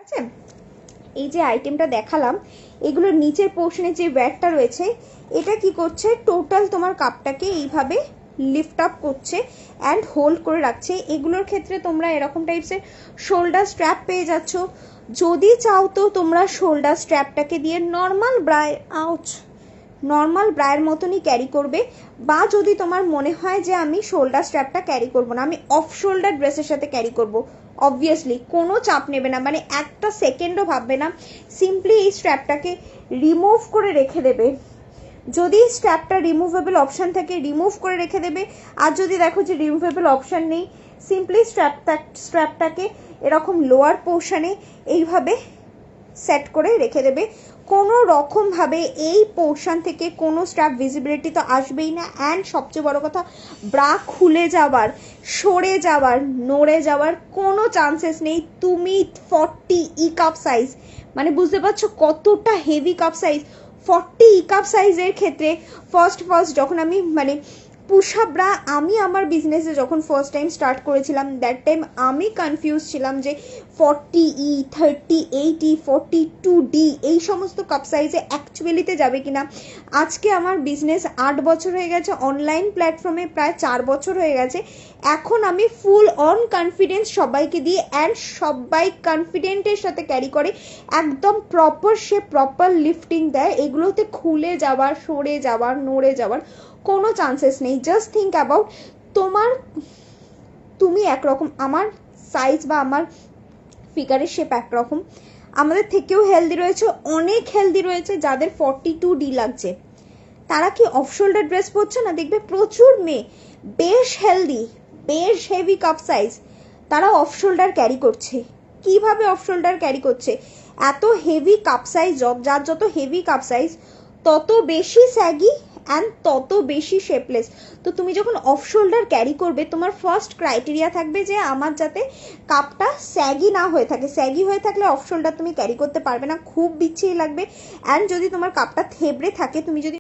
আছে। এই যে আইটেমটা দেখালাম, এগুলোর নিচের পোর্শনে যে ওয়্যারটা রয়েছে, এটা কি করছে, টোটাল তোমার কাপটাকে এইভাবে লিফট আপ করছে অ্যান্ড হোল্ড করে রাখছে। এগুলোর ক্ষেত্রে তোমরা এরকম টাইপসের শোল্ডার স্ট্র্যাপ পেয়ে যাচ্ছ। যদি চাও তো তোমরা শোল্ডার স্ট্র্যাপটাকে দিয়ে নর্মাল ব্রায়ের মতনই ক্যারি করবে, বা যদি তোমার মনে হয় যে আমি শোল্ডার স্ট্র্যাপটা ক্যারি করব না, আমি অফ শোল্ডার ড্রেসের সাথে ক্যারি করব, অবভিয়াসলি কোনো চাপ নেবে না, মানে একটা সেকেন্ডও ভাববে না, সিম্পলি এই স্ট্র্যাপটাকে রিমুভ করে রেখে দেবে। যদি স্ট্র্যাপটা রিমুভেবল অপশান থাকে রিমুভ করে রেখে দেবে, আর যদি দেখো যে রিমুভেবল অপশান নেই, সিম্পলি স্ট্র্যাপটাকে এরকম লোয়ার পোর্শনে এইভাবে সেট করে রেখে দেবে। কোনো রকমভাবে এই পোর্শন থেকে কোনো স্ট্র্যাপ ভিজিবিলিটি তো আসবেই না। অ্যান্ড সবচেয়ে বড় কথা, ব্রা খুলে যাওয়ার, সরে যাওয়ার, নড়ে যাওয়ার কোনো চান্সেস নেই। তুমি 40 ই কাপ সাইজ, মানে বুঝতে পারছো কতটা হেভি কাপ সাইজ। 40 ই কাপ সাইজের ক্ষেত্রে ফার্স্ট যখন আমি মানে পুশ আপ ব্রা আমি আমার বিজনেসে যখন ফার্স্ট টাইম স্টার্ট করেছিলাম, দ্যাট টাইম আমি কনফিউজ ছিলাম যে 40E, 38E, 42D এই সমস্ত কাপ সাইজে অ্যাকচুয়ালিতে যাবে কিনা। আজকে আমার বিজনেস 8 বছর হয়ে গেছে, অনলাইন প্ল্যাটফর্মে প্রায় 4 বছর হয়ে গেছে। এখন আমি ফুল অন কনফিডেন্স সবাইকে দিয়ে, অ্যান্ড সবাই কনফিডেন্টের সাথে ক্যারি করে, একদম প্রপার শেপ, প্রপার লিফটিং দেয়। এগুলোতে খুলে যাওয়ার, সরে যাওয়ার, নড়ে যাওয়ার কোনো চান্সেস নেই। জাস্ট থিঙ্ক অ্যাবাউট তুমি একরকম, আমার সাইজ বা আমার ফিগারের শেপ একরকম, আমাদের থেকেও হেলদি রয়েছে, অনেক হেলদি রয়েছে। যাদের 42D লাগছে তারা কি অফ শোল্ডার ড্রেস পরছে না? দেখবে প্রচুর মেয়ে বেশ হেলদি, বেশ হেভি কাপ সাইজ, তারা অফ শোল্ডার ক্যারি করছে। কিভাবে অফ শোল্ডার ক্যারি করছে? এত হেভি কাপ সাইজ, যার যত হেভি কাপ সাইজ তত বেশি স্যাগি অ্যান্ড তত বেশি শেপলেস। তো তুমি যখন অফ শোল্ডার ক্যারি করবে, তোমার ফার্স্ট ক্রাইটেরিয়া থাকবে যে আমার যাতে কাপটা স্যাগি না হয়ে থাকে। স্যাগি হয়ে থাকলে অফ শোল্ডার তুমি ক্যারি করতে পারবে না, খুব বিচ্ছিরি লাগবে। অ্যান্ড যদি তোমার কাপটা থেবড়ে থাকে, তুমি যদি